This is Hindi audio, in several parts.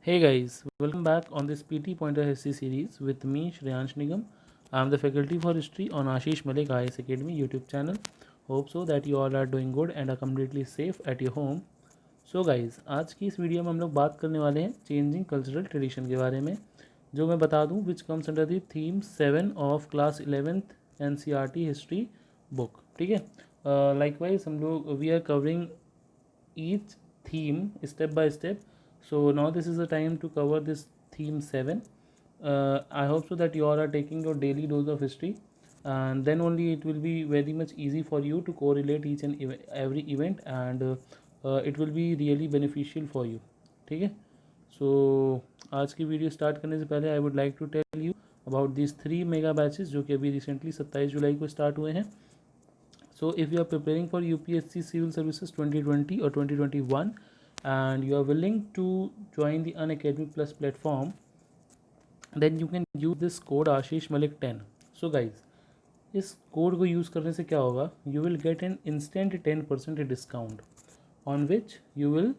Hey guys, welcome back on this PT Pointer History series with me Shreyansh Nigam. I am the faculty for history on Ashish Malik IAS Academy YouTube channel. Hope so that you all are doing good and are completely safe at your home. So guys, आज की इस वीडियो में हम लोग बात करने वाले हैं चेंजिंग कल्चरल ट्रेडिशन के बारे में, जो मैं बता दूं which comes under the theme 7 of class 11th NCERT history book. ठीक है, लाइकवाइज हम लोग we are covering each theme step by step. So now this is the time to cover this theme 7. I hope so that you all are taking your daily dose of history, and then only it will be very much easy for you to correlate each and every event, and it will be really beneficial for you. ठीक है, सो आज की वीडियो स्टार्ट करने से पहले I would like to tell you about this 3 mega batches जो कि अभी रिसेंटली 27 जुलाई को स्टार्ट हुए हैं. So if you are preparing for UPSC Civil Services 2020 or 2021 and you are willing to join the Unacademy Plus platform, then you can use this code Ashish Malik 10. So guys, इस कोड को यूज़ करने से क्या होगा, you will get an instant 10% discount on which you will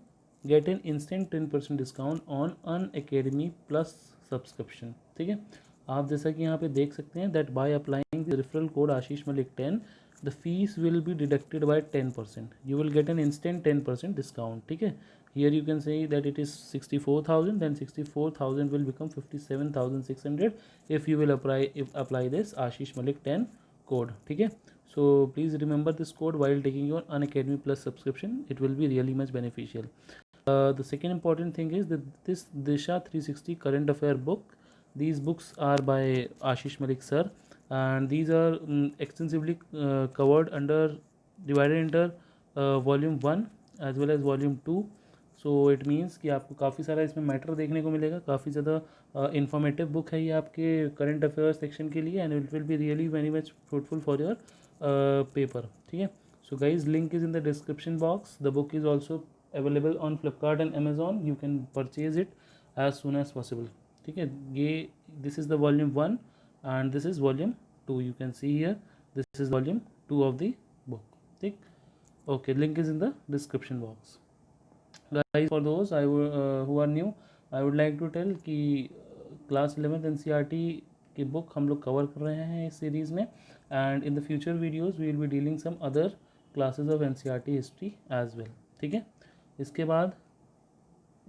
get an instant 10% discount on Unacademy Plus subscription. ठीक है, आप जैसा कि यहाँ पे देख सकते हैं that by applying the referral code Ashish Malik 10 the fees will be deducted by 10%. You will get an instant 10% discount. ठीक है, here you can say that it is 64,000, then 64,000 will become 57,600 if you will apply this Ashish Malik 10 code. ठीक है, so please remember this code while taking your Unacademy Plus subscription. It will be really much beneficial. The second important thing is that this Disha 360 current affair book, these books are by Ashish Malik sir, and these are extensively covered under divided into volume 1 as well as volume 2. So it means कि आपको काफ़ी सारा इसमें मैटर देखने को मिलेगा, काफ़ी ज़्यादा इंफॉर्मेटिव बुक है ये आपके करंट अफेयर्स सेक्शन के लिए, and it will be really very much fruitful for your paper. ठीक है, so guys link is in the description box. The book is also available on Flipkart and Amazon. You can purchase it as soon as possible. ठीक है, ये this is the volume 1 and this is volume 2. You can see here this is volume 2 of the book. ठीक, okay, link is in the description box. Guys, for those who are new, I would like to tell कि क्लास 11th NCERT की बुक हम लोग कवर कर रहे हैं इस सीरीज़ में, and in the future videos we will be dealing some other classes of NCERT history as well. ठीक है, इसके बाद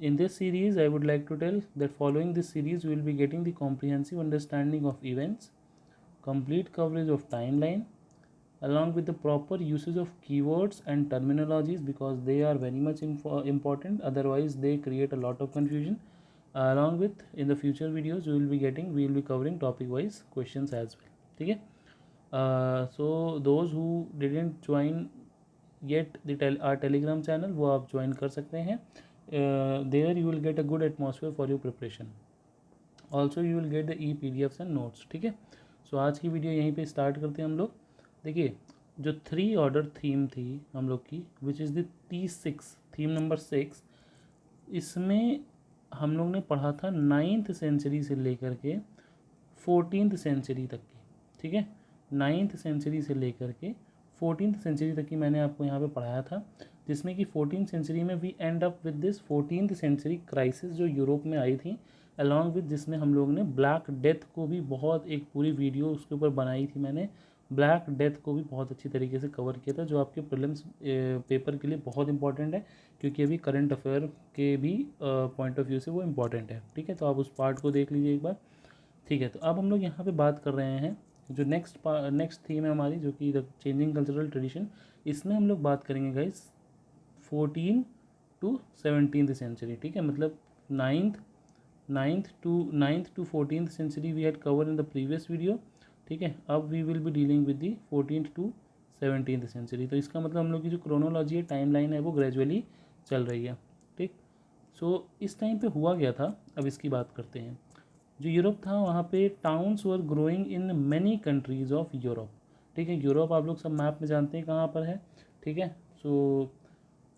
in this series I would like to tell that following this series we will be getting the comprehensive understanding of events, complete coverage of timeline, along with the proper usage of keywords and terminologies because they are very much important, otherwise they create a lot of confusion. Along with in the future videos we will be covering topic wise questions as well. ठीक है, so those who didn't join yet our telegram channel वो आप join कर सकते हैं. There you will get a good atmosphere for your preparation. Also you will get the e-PDFs and notes. ठीक है, सो आज की वीडियो यहीं पे स्टार्ट करते हैं हम लोग. देखिए, जो 3 ऑर्डर थीम थी हम लोग की which is the T6 theme number 6, इसमें हम लोग ने पढ़ा था 9th सेंचुरी से लेकर के 14th सेंचुरी तक की. ठीक है, 9th सेंचुरी से लेकर के 14th सेंचुरी तक की मैंने आपको यहाँ पे पढ़ाया था, जिसमें कि 14th सेंचुरी में we end up with this 14th century crisis जो यूरोप में आई थी, अलॉन्ग विद जिसमें हम लोग ने ब्लैक डेथ को भी बहुत एक पूरी वीडियो उसके ऊपर बनाई थी मैंने. ब्लैक डेथ को भी बहुत अच्छी तरीके से कवर किया था, जो आपके प्रीलिम्स पेपर के लिए बहुत इंपॉर्टेंट है, क्योंकि अभी करंट अफेयर के भी पॉइंट ऑफ व्यू से वो इम्पॉर्टेंट है. ठीक है, तो आप उस पार्ट को देख लीजिए एक बार. ठीक है, तो अब हम लोग यहाँ पे बात कर रहे हैं जो नेक्स्ट थीम है हमारी, जो कि चेंजिंग कल्चरल ट्रेडिशन. इसमें हम लोग बात करेंगे गाइस 14 to 17th सेंचुरी. ठीक है, मतलब ninth to 14th century we had cover in the previous video. ठीक है, अब we will be dealing with the 14th to 17th century. तो इसका मतलब हम लोग की जो क्रोनोलॉजी है, टाइम लाइन है, वो ग्रेजुअली चल रही है. ठीक, सो इस टाइम पे हुआ गया था, अब इसकी बात करते हैं. जो यूरोप था वहाँ पे towns were growing in many countries of Europe. ठीक है, यूरोप आप लोग सब मैप में जानते हैं कहाँ पर है. ठीक है, सो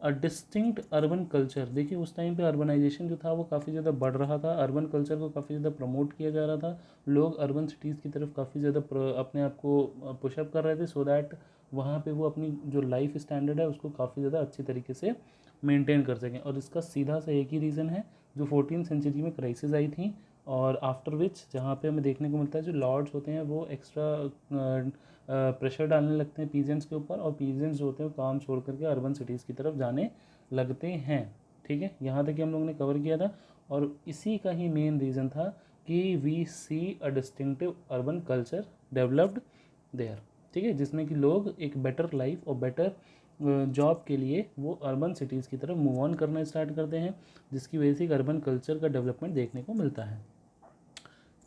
अ डिस्टिंक्ट अर्बन कल्चर. देखिए, उस टाइम पे अर्बनाइजेशन जो था वो काफ़ी ज़्यादा बढ़ रहा था, अर्बन कल्चर को काफ़ी ज़्यादा प्रमोट किया जा रहा था. लोग अर्बन सिटीज़ की तरफ काफ़ी ज़्यादा अपने आप को पुशअप कर रहे थे, सो दैट वहाँ पे वो अपनी जो लाइफ स्टैंडर्ड है उसको काफ़ी ज़्यादा अच्छी तरीके से मेंटेन कर सकें. और इसका सीधा सा एक ही रीज़न है जो 14th सेंचुरी में क्राइसिस आई थी, और आफ्टर विच जहाँ पे हमें देखने को मिलता है जो लॉर्ड्स होते हैं वो एक्स्ट्रा प्रेशर डालने लगते हैं पीजेंट्स के ऊपर, और पीजेंट्स जो होते हैं वो काम छोड़ करके अर्बन सिटीज़ की तरफ जाने लगते हैं। ठीक है, यहाँ तक कि हम लोगों ने कवर किया था, और इसी का ही मेन रीज़न था कि we see a distinctive urban culture developed there. ठीक है, जिसमें कि लोग एक बेटर लाइफ और बेटर जॉब के लिए वो अर्बन सिटीज़ की तरफ मूव ऑन करना स्टार्ट करते हैं, जिसकी वजह से एक अर्बन कल्चर का डेवलपमेंट देखने को मिलता है।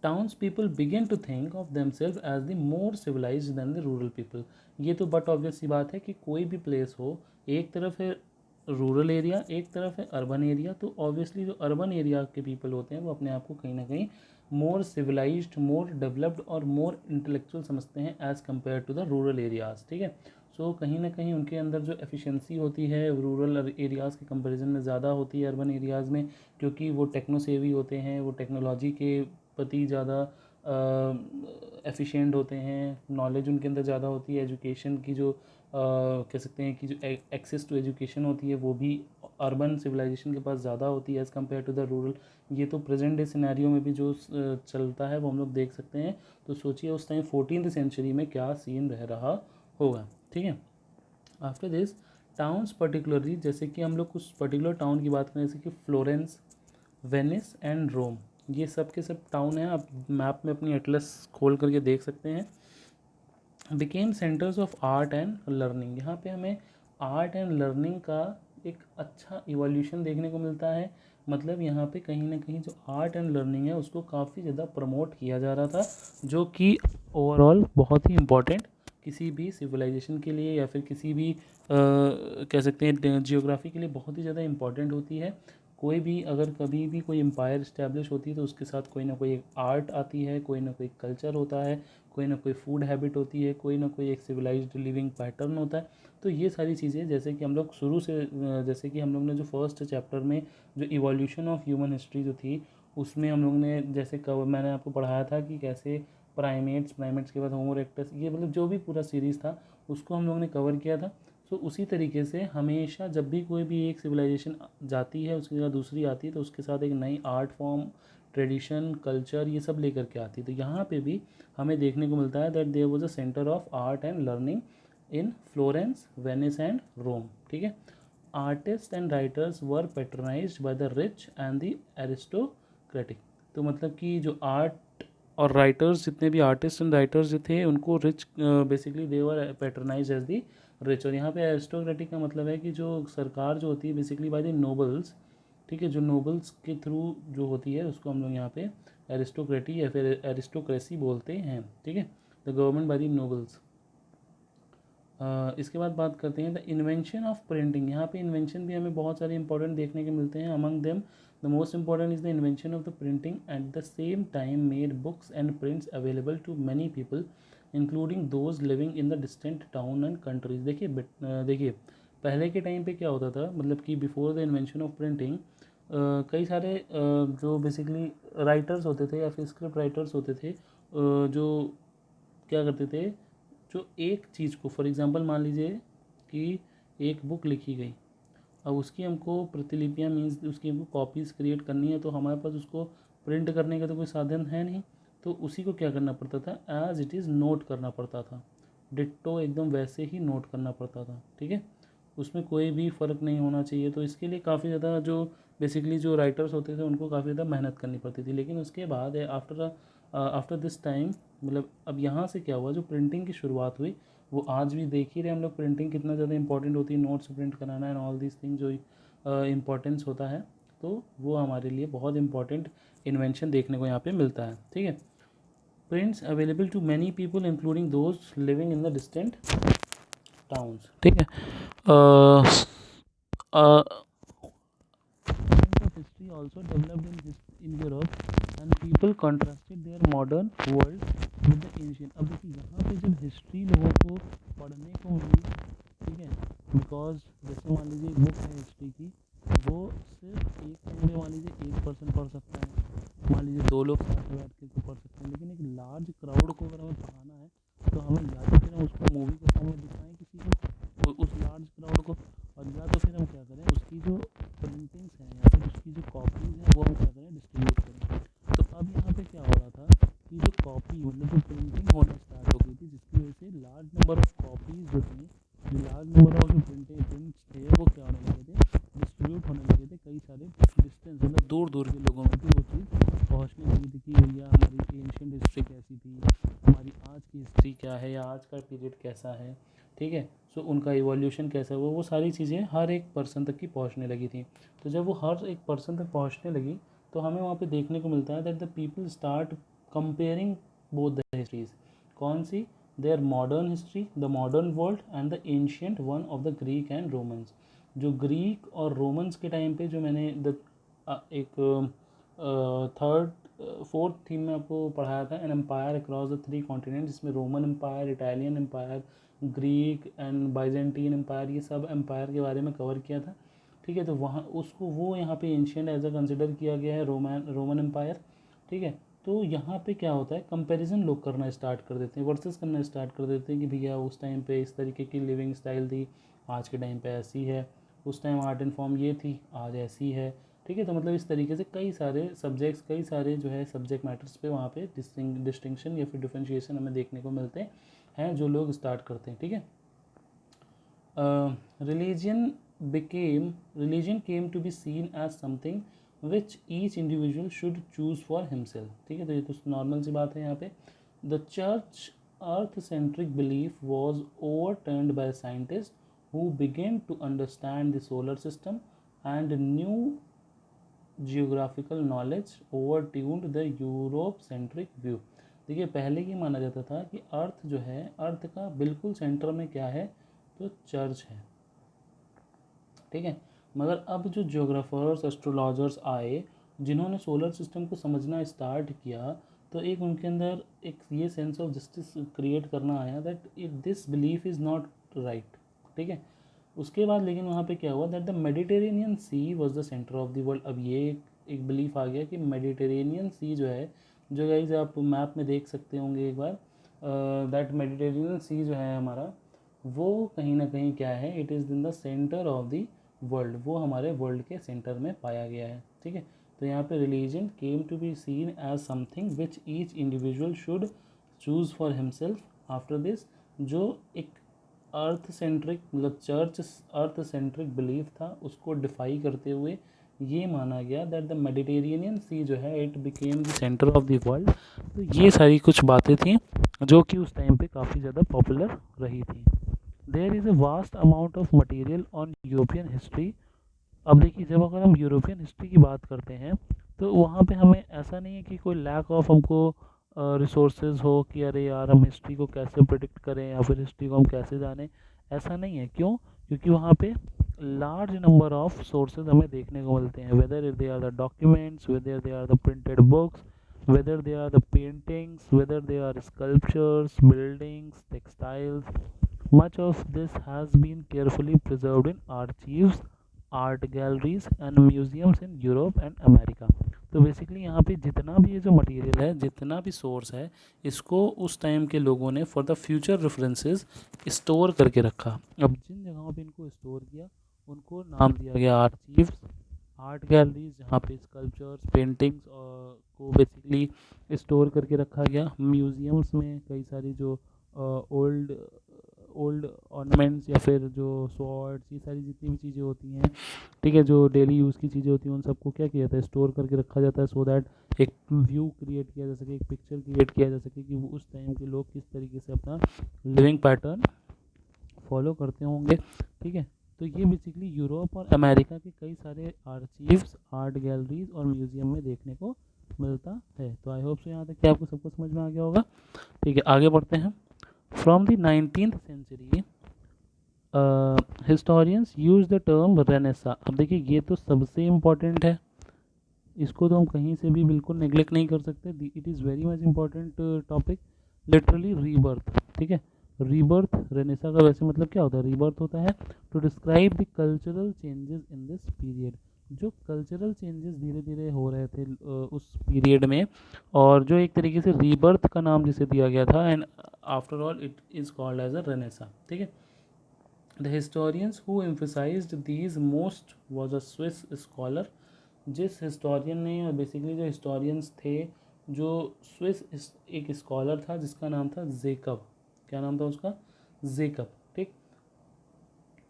Towns people begin to think of themselves as the more civilized than the rural people. ये तो बट ऑब्वियस सी बात है कि कोई भी प्लेस हो, एक तरफ है रूरल एरिया, एक तरफ है अर्बन एरिया, तो ऑब्वियसली जो अर्बन एरिया के पीपल होते हैं वो अपने आप को कहीं ना कहीं मोर सिविलाइज्ड, मोर डेवलप्ड और मोर इंटेलेक्चुअल समझते हैं as compare to the rural areas. ठीक है, सो कहीं ना कहीं उनके अंदर जो एफिशिएंसी होती है रूरल एरियाज़ के कंपैरिजन में ज़्यादा होती है अर्बन एरियाज़ में, क्योंकि वो टेक्नो सेवी होते हैं, वो टेक्नोलॉजी के प्रति ज़्यादा एफिशिएंट होते हैं, नॉलेज उनके अंदर ज़्यादा होती है, एजुकेशन की जो कह सकते हैं कि जो एक्सेस टू एजुकेशन होती है वो भी अर्बन सिविलाइजेशन के पास ज़्यादा होती है as compare to the rural. ये तो प्रेजेंट डे सिनेरियो में भी जो चलता है वो हम लोग देख सकते हैं। तो सोचिए उस टाइम 14th सेंचुरी में क्या सीन रह रहा होगा। ठीक है, आफ्टर दिस टाउन्स पर्टिकुलरली, जैसे कि हम लोग कुछ पर्टिकुलर टाउन की बात करें जैसे कि फ्लोरेंस, वेनिस एंड रोम, ये सब के सब टाउन हैं, आप मैप में अपनी एटलस खोल करके देख सकते हैं। Became centres of art and learning, यहाँ पे हमें आर्ट एंड लर्निंग का एक अच्छा इवोल्यूशन देखने को मिलता है। मतलब यहाँ पे कहीं ना कहीं जो आर्ट एंड लर्निंग है उसको काफ़ी ज़्यादा प्रमोट किया जा रहा था, जो कि ओवरऑल बहुत ही इम्पॉर्टेंट किसी भी सिविलाइजेशन के लिए या फिर किसी भी कह सकते हैं जियोग्राफी के लिए बहुत ही ज़्यादा इम्पॉर्टेंट होती है। कोई भी अगर कभी भी कोई एम्पायर इस्टेब्लिश होती है तो उसके साथ कोई ना कोई एक आर्ट आती है, कोई ना कोई कल्चर होता है, कोई ना कोई फूड हैबिट होती है, कोई ना कोई एक सिविलाइज्ड लिविंग पैटर्न होता है। तो ये सारी चीज़ें जैसे कि हम लोग शुरू से जैसे कि हम लोग ने जो फर्स्ट चैप्टर में जो इवोल्यूशन ऑफ ह्यूमन हिस्ट्री जो थी उसमें हम लोग ने जैसे मैंने आपको पढ़ाया था कि कैसे प्राइमेट्स के बाद होमो इरेक्टस, ये मतलब जो भी पूरा सीरीज़ था उसको हम लोगों ने कवर किया था। सो उसी तरीके से हमेशा जब भी कोई भी एक सिविलाइजेशन जाती है उसके बाद दूसरी आती है तो उसके साथ एक नई आर्ट फॉर्म, ट्रेडिशन, कल्चर ये सब लेकर के आती है। तो यहाँ पे भी हमें देखने को मिलता है that there was a centre of art and learning in Florence, Venice and Rome. ठीक है, artist and writers were patronised by the rich and the aristocratic. तो मतलब कि जो आर्ट और राइटर्स, जितने भी आर्टिस्ट एंड राइटर्स जो थे उनको rich basically they were patronise as the rich. और यहाँ पे एरिस्टोक्रेटिक का मतलब है कि जो सरकार जो होती है बेसिकली बाय द नोबल्स। ठीक है, जो नोबल्स के थ्रू जो होती है उसको हम लोग यहाँ पे एरिस्टोक्रेटी या फिर एरिस्टोक्रेसी बोलते हैं। ठीक है, the government by the nobles. इसके बाद बात करते हैं द इन्वेंशन ऑफ प्रिंटिंग। यहाँ पे इन्वेंशन भी हमें बहुत सारे इंपॉर्टेंट देखने के मिलते हैं। Among them the most important is the invention of the printing at the same time made books and prints available to many people including those living in the distant town and countries. देखिए पहले के टाइम पे क्या होता था, मतलब कि before the invention of printing कई सारे जो बेसिकली राइटर्स होते थे या फिर स्क्रिप्ट राइटर्स होते थे जो क्या करते थे, जो एक चीज़ को फॉर एग्ज़ाम्पल मान लीजिए कि एक बुक लिखी गई, अब उसकी हमको प्रतिलिपियाँ मीन्स उसकी हमको कॉपीज़ क्रिएट करनी है, तो हमारे पास उसको प्रिंट करने का तो कोई साधन है नहीं, तो उसी को क्या करना पड़ता था, एज इट इज़ नोट करना पड़ता था, डिट्टो एकदम वैसे ही नोट करना पड़ता था। ठीक है, उसमें कोई भी फ़र्क नहीं होना चाहिए। तो इसके लिए काफ़ी ज़्यादा जो बेसिकली जो राइटर्स होते थे उनको काफ़ी ज़्यादा मेहनत करनी पड़ती थी। लेकिन उसके बाद आफ्टर दिस टाइम, मतलब अब यहाँ से क्या हुआ, जो प्रिंटिंग की शुरुआत हुई वो आज भी देख ही रहे हम लोग, प्रिंटिंग कितना ज़्यादा इंपॉर्टेंट होती है, नोट्स प्रिंट कराना एंड ऑल दिस थिंग जो इम्पोर्टेंस होता है, तो वो हमारे लिए बहुत इंपॉर्टेंट इन्वेंशन देखने को यहाँ पे मिलता है। ठीक है, prints available to many people including those living in the distant towns. ठीक है, history also developed in Europe and people contrasted their modern world with the ancient। अब देखिए यहाँ पे जब हिस्ट्री लोगों को पढ़ने को मिली, ठीक है, बिकॉज जैसे मान लीजिए एक बुक है हिस्ट्री की, वो सिर्फ एक टाइम में मान लीजिए एक पर्सन पढ़ सकता है, मान लीजिए दो लोग साथ में बैठ के उसको पढ़ सकते हैं। लेकिन एक लार्ज क्राउड को अगर हमें पढ़ाना है तो हमें या तो फिर हम उसको मूवी के सामने दिखाएं किसी को, उस लार्ज क्राउड को, और या तो फिर हम क्या करें उसकी जो प्रिंटिंग्स हैं या फिर उसकी उसकी जो कॉपीज़ हैं वो हम क्या करें, डिस्ट्रीब्यूट करें। तो अब यहाँ पे क्या हो रहा था कि जो कॉपी मतलब जो प्रिंटिंग होना स्टार्ट हो गई थी, जिसकी वजह से लार्ज नंबर ऑफ कॉपीज़ जो थी, जो लार्ज नंबर ऑफ जो प्रिंट्स थे वो क्या होने लगे थे, डिस्ट्रीब्यूट होने लगे थे कई सारे डिस्टेंस, मतलब दूर दूर के लोगों में भी वो चीज़ पहुँचने लगी थी कि भैया हमारी एंशियंट हिस्ट्री कैसी थी, हमारी आज की हिस्ट्री क्या है, या आज का पीरियड कैसा है, ठीक है। सो उनका इवोल्यूशन कैसा है, वो सारी चीज़ें हर एक पर्सन तक की पहुंचने लगी थी। तो जब वो हर एक पर्सन तक पहुंचने लगी तो हमें वहाँ पे देखने को मिलता है that the people start comparing both the histories. कौन सी? Their modern history, the modern world, and the ancient one of the Greek and Romans. जो ग्रीक और रोमन्स के टाइम पे जो मैंने एक थर्ड फोर्थ थीम में आपको पढ़ाया था, an empire across the three continent, जिसमें Roman empire, Italian empire, Greek and Byzantine empire, ये सब एम्पायर के बारे में कवर किया था, ठीक है। तो वहाँ उसको वो यहाँ पे एंशियंट एज अ कंसिडर किया गया है, रोमन एम्पायर, ठीक है। तो यहाँ पे क्या होता है, कंपैरिजन लोग करना स्टार्ट कर देते हैं, वर्सेस करना स्टार्ट कर देते हैं कि भैया उस टाइम पे इस तरीके की लिविंग स्टाइल थी, आज के टाइम पे ऐसी है, उस टाइम आर्ट एंड फॉर्म ये थी, आज ऐसी है, ठीक है। तो मतलब इस तरीके से कई सारे सब्जेक्ट्स, कई सारे जो है सब्जेक्ट मैटर्स पे वहाँ पे डिस्टिंक्शन या फिर डिफ्रेंशिएशन हमें देखने को मिलते हैं जो लोग स्टार्ट करते हैं, ठीक है। Religion religion came to be seen as something which each individual should choose for himself, ठीक है। तो ये तो नॉर्मल सी बात है यहाँ पे। The church earth centric belief was overturned by scientists who began to understand the solar system and new geographical knowledge overtuned the Europe centric view। देखिए पहले ये माना जाता था कि अर्थ जो है, अर्थ का बिल्कुल सेंटर में क्या है, तो चर्च है, ठीक है। मगर अब जो ज्योग्राफर्स, एस्ट्रोलॉजर्स आए, जिन्होंने सोलर सिस्टम को समझना स्टार्ट किया, तो एक उनके अंदर एक ये सेंस ऑफ जस्टिस क्रिएट करना आया that it this belief is not right, ठीक है। उसके बाद लेकिन वहाँ पे क्या हुआ that the Mediterranean sea was the centre of the world. अब ये एक बिलीफ आ गया कि मेडिटेरेनियन सी जो है, जो गाइज आप मैप में देख सकते होंगे एक बार, दैट मेडिटेरेनियन सी जो है हमारा, वो कहीं ना कहीं क्या है, it is in the centre of the world, वो हमारे वर्ल्ड के सेंटर में पाया गया है, ठीक है। तो यहाँ पे religion came to be seen as something which each individual should choose for himself after this. जो एक अर्थ सेंट्रिक मतलब चर्च अर्थ सेंट्रिक बिलीफ था, उसको डिफाई करते हुए ये माना गया दैट द मेडिटेरेनियन सी जो है it became the centre of the world. तो ये सारी कुछ बातें थी जो कि उस टाइम पे काफ़ी ज़्यादा पॉपुलर रही थी। There is a vast amount of material on European history. अब देखिए जब अगर हम यूरोपियन हिस्ट्री की बात करते हैं तो वहाँ पे हमें ऐसा नहीं है कि कोई लैक ऑफ हमको रिसोर्सेज हो कि अरे यार हम हिस्ट्री को कैसे प्रिडिक्ट करें या फिर हिस्ट्री को हम कैसे जानें, ऐसा नहीं है। क्यों? क्योंकि वहाँ पे लार्ज नंबर ऑफ सोर्सेज हमें देखने को मिलते हैं, whether they are the documents, whether they are the printed books, whether they are the paintings, whether they are sculptures, buildings, textiles. Much of this has been carefully preserved in archives, art galleries and museums in Europe and America. तो बेसिकली यहाँ पे जितना भी ये जो मटेरियल है, जितना भी सोर्स है, इसको उस टाइम के लोगों ने for the future references store करके रखा। अब जिन जगहों पे इनको स्टोर किया उनको नाम दिया गया आर्चीव्स, आर्ट गैलरीज, जहाँ पे स्कल्पचर्स, पेंटिंग्स को बेसिकली स्टोर करके रखा गया। म्यूज़ियम्स में कई सारी जो ओल्ड ओल्ड ऑर्नामेंट्स या फिर जो स्वॉर्ड्स, ये सारी जितनी भी चीज़ें होती हैं, ठीक है, जो डेली यूज़ की चीज़ें होती हैं, उन सबको क्या किया जाता है, स्टोर करके रखा जाता है, सो दैट एक व्यू क्रिएट किया जा सके, एक पिक्चर क्रिएट किया जा सके कि वो उस टाइम के लोग किस तरीके से अपना लिविंग पैटर्न फॉलो करते होंगे, ठीक है। तो ये बेसिकली यूरोप और अमेरिका के कई सारे आर्चीव्स, आर्ट गैलरीज और म्यूजियम में देखने को मिलता है। तो आई होप सो यहाँ तक कि आपको सबको समझ में आ गया होगा, ठीक है। आगे बढ़ते हैं। From the 19th century historians use the term renaissance. अब देखिए ये तो सबसे इम्पॉर्टेंट है, इसको तो हम कहीं से भी बिल्कुल नेग्लेक्ट नहीं कर सकते। It is very much important topic, literally rebirth, ठीक है। रीबर्थ, रेनेसा का वैसे मतलब क्या होता है, रीबर्थ होता है to describe the cultural changes in this period. जो कल्चरल चेंजेस धीरे धीरे हो रहे थे उस पीरियड में, और जो एक तरीके से रीबर्थ का नाम जिसे दिया गया था, and after all it is called as a renaissance, ठीक है। The historians who emphasized these most was a Swiss scholar जिस हिस्टोरियन ने, और बेसिकली जो हिस्टोरियंस थे, जो स्विस एक स्कॉलर था जिसका नाम था जेकब, क्या नाम था उसका, जेकब, ठीक।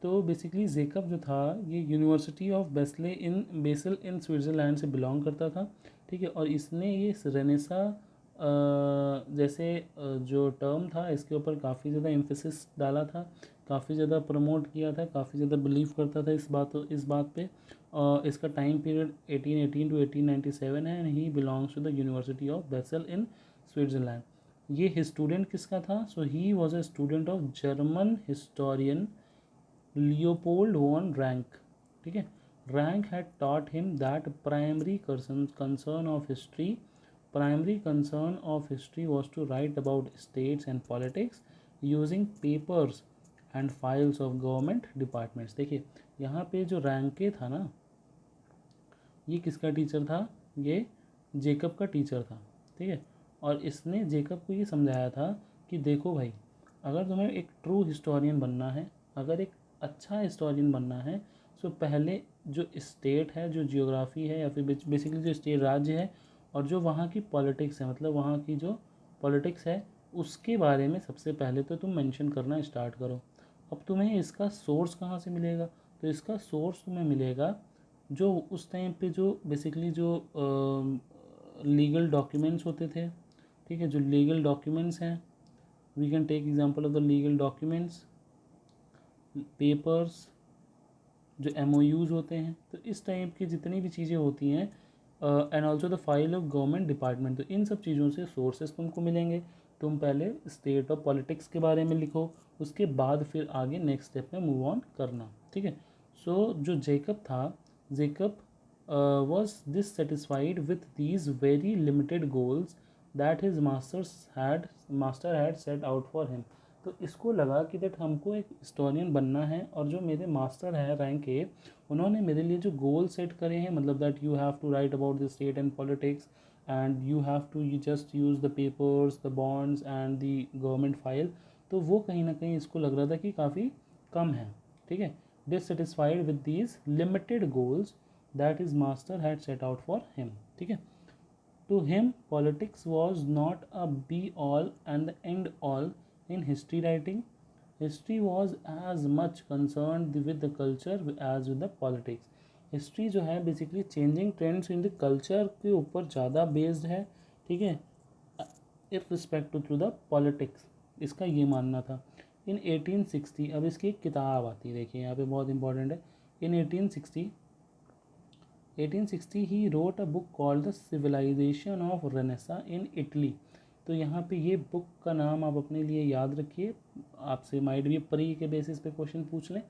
तो बेसिकली जेकब जो था ये university of Basel in Switzerland से बिलोंग करता था, ठीक है। और इसने ये रेनेसा जैसे जो टर्म था इसके ऊपर काफ़ी ज़्यादा एम्फेसिस डाला था, काफ़ी ज़्यादा प्रमोट किया था, काफ़ी ज़्यादा बिलीव करता था इस बात पे। इसका टाइम पीरियड 1818 टू 1897 है, and he belongs to the university of Basel in Switzerland. ये स्टूडेंट किसका था? So he was a student of German historian Leopold von Ranke, ठीक है। Ranke had taught him that primary concern of history was to write about states and politics using papers and files of government departments। देखिए यहाँ पे जो रैंके था ना, ये किसका टीचर था? ये जेकब का टीचर था, ठीक है। और इसने जेकब को ये समझाया था कि देखो भाई, अगर तुम्हें एक ट्रू हिस्टोरियन बनना है, अगर एक अच्छा हिस्टोरियन बनना है, तो पहले जो स्टेट है, जो जियोग्राफी है, या फिर बेसिकली जो स्टेट राज्य है, और जो वहाँ की पॉलिटिक्स है, मतलब वहाँ की जो पॉलिटिक्स है, उसके बारे में सबसे पहले तो तुम मेंशन करना स्टार्ट करो। अब तुम्हें इसका सोर्स कहाँ से मिलेगा? तो इसका सोर्स तुम्हें मिलेगा जो उस टाइम पे जो बेसिकली जो लीगल डॉक्यूमेंट्स होते थे, ठीक है। जो लीगल डॉक्यूमेंट्स हैं, we can take example of the legal documents, papers, जो MOUs होते हैं, तो इस टाइप की जितनी भी चीज़ें होती हैं, and also the file of government department, तो इन सब चीज़ों से सोर्सेस तुमको मिलेंगे। तुम पहले स्टेट और पॉलिटिक्स के बारे में लिखो, उसके बाद फिर आगे नेक्स्ट स्टेप में मूव ऑन करना, ठीक है। सो जो जेकब था, Jacob was dissatisfied with these very limited goals that his master had set out for him। तो इसको लगा कि दैट हमको एक हिस्टोरियन बनना है, और जो मेरे मास्टर हैं रैंक के, उन्होंने मेरे लिए जो गोल सेट करे हैं, मतलब that you have to write about the state and politics, and you have to just use the papers, the bonds and the government file, तो वो कहीं ना कहीं इसको लग रहा था कि काफ़ी कम है, ठीक है। Dissatisfied with these limited goals that his master had set out for him, ठीक है। To him, politics was not a be all and the end all in history writing. History was as much concerned with the culture as with the politics। History जो है basically changing trends in the culture के ऊपर ज़्यादा बेस्ड है, ठीक है, इर्रिस्पेक्ट टू द पॉलिटिक्स, इसका ये मानना था। इन 1860, अब इसकी एक किताब आती है, देखिए यहाँ पे बहुत इंपॉर्टेंट है। In 1860 he wrote a book called the civilization of renaissance in Italy. तो यहाँ पे ये बुक का नाम आप अपने लिए याद रखिए, आपसे माइट भी प्री के बेसिस पे क्वेश्चन पूछ लें।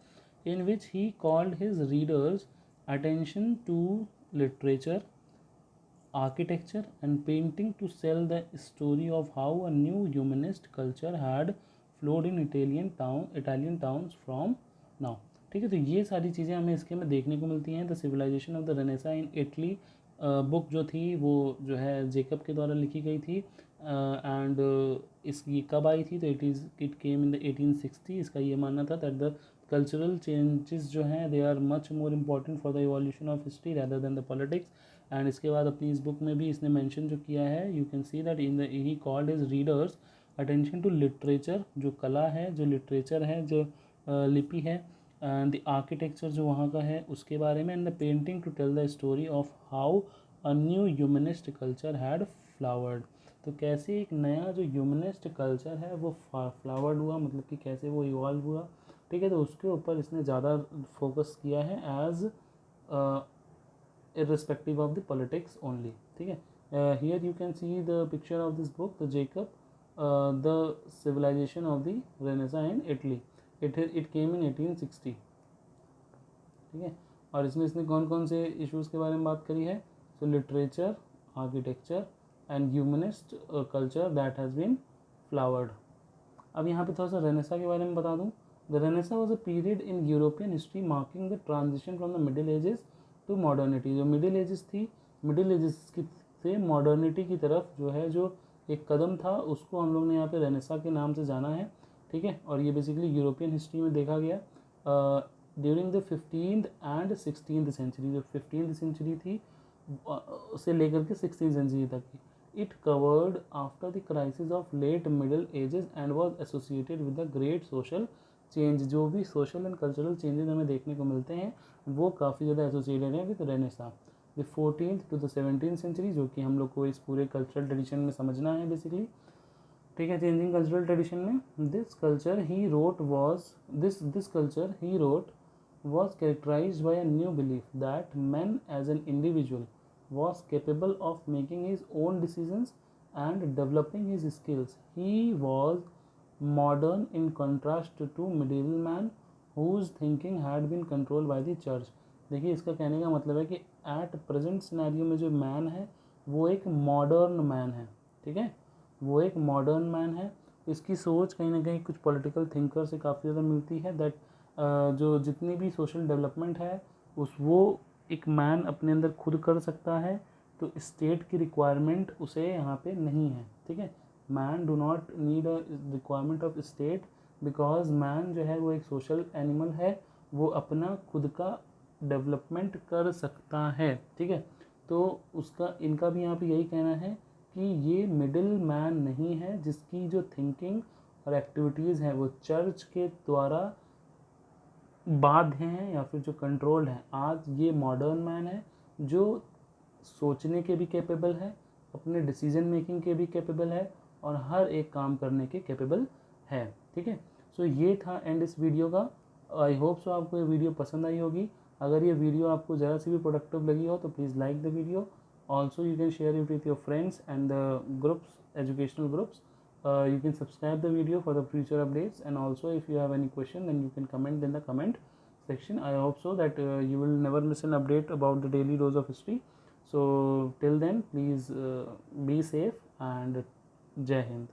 In which he called his readers attention to literature, architecture and painting to sell the story of how a new humanist culture had flowed in Italian towns from now। ठीक है, तो ये सारी चीज़ें हमें इसके में देखने को मिलती हैं। The civilization of the renaissance in Italy book जो थी वो जो है जेकब के द्वारा लिखी गई थी, एंड इसकी कब आई थी? तो इट केम इन द 1860। इसका ये मानना था दैट द कल्चरल चेंजेस जो हैं they are much more important for the evolution of history rather than the politics. And इसके बाद अपनी इस बुक में भी इसने मेंशन जो किया है, you can see that in the he called his readers attention to literature, जो कला है, जो लिटरेचर है, जो लिपि है, एंड द आर्किटेक्चर जो वहाँ का है उसके बारे में, and the painting to tell the story of how a new humanist culture had flowered. तो कैसे एक नया जो ह्यूमनिस्ट कल्चर है वो फ्लावर्ड हुआ, मतलब कि कैसे वो इवॉल्व हुआ, ठीक है। तो उसके ऊपर इसने ज़्यादा फोकस किया है as irrespective of the politics only, ठीक है। here you can see the picture of this book, the Jacob, the civilization of the Renaissance in Italy। it came in 1860, ठीक है। और इसमें इसने कौन कौन से इश्यूज़ के बारे में बात करी है? So literature, architecture and humanist culture that has been flowered. अब यहाँ पे थोड़ा सा रेनेसा के बारे में बता दूँ। The renaissance was a period in European history marking the transition from the middle ages to modernity. जो मिडिल एजेस थी, मिडिल एजेस की से मॉडर्निटी की तरफ जो है, जो एक कदम था, उसको हम लोग ने यहाँ पे रेनेसा के नाम से जाना है, ठीक है। और ये बेसिकली यूरोपियन हिस्ट्री में देखा गया during the 15th and 16th century. जो 15th सेंचुरी थी से लेकर के 16th सेंचुरी तक की। It covered after the crisis of late middle ages and was associated with the great social change. जो भी सोशल एंड कल्चरल चेंजेस हमें देखने को मिलते हैं वो काफ़ी ज़्यादा एसोसिएटेड हैं with renaissance. The 14th to the 17th century, जो कि हम लोग को इस पूरे कल्चरल ट्रेडिशन में समझना है बेसिकली, ठीक है, चेंजिंग कल्चरल ट्रेडिशन में। This culture he wrote was characterized by a new belief that man as an individual was capable of making his own decisions and developing his skills. He was modern in contrast to medieval man whose thinking had been controlled by the church. देखिए इसका कहने का मतलब है कि एट प्रेजेंट सिनेरियो में जो मैन है वो एक मॉडर्न मैन है, ठीक है, वो एक मॉडर्न मैन है। इसकी सोच कहीं ना कहीं कुछ पॉलिटिकल थिंकर से काफ़ी ज़्यादा मिलती है, दैट जो जितनी भी सोशल डेवलपमेंट है उस वो एक मैन अपने अंदर खुद कर सकता है, तो स्टेट की रिक्वायरमेंट उसे यहाँ पे नहीं है, ठीक है। Man do not need a requirement of state because man जो है वो एक सोशल एनिमल है, वो अपना खुद का डेवलपमेंट कर सकता है, ठीक है। तो उसका इनका भी यहाँ पे यही कहना है कि ये मिडिल मैन नहीं है जिसकी जो थिंकिंग और एक्टिविटीज़ हैं वो चर्च के द्वारा बाध्य हैं या फिर जो कंट्रोल्ड हैं। आज ये मॉडर्न मैन है जो सोचने के भी कैपेबल है, अपने डिसीजन मेकिंग के भी कैपेबल है और हर एक काम करने के कैपेबल है, ठीक है। सो ये था एंड इस वीडियो का। आई होप सो आपको ये वीडियो पसंद आई होगी। अगर ये वीडियो आपको ज़रा सी भी प्रोडक्टिव लगी हो तो please like the video. Also you can share it with your friends and the groups, educational groups. You can subscribe the video for the future updates, and also if you have any question then you can comment in the comment section. I hope so that you will never miss an update about the daily dose of history. So till then please be safe and Jai Hind.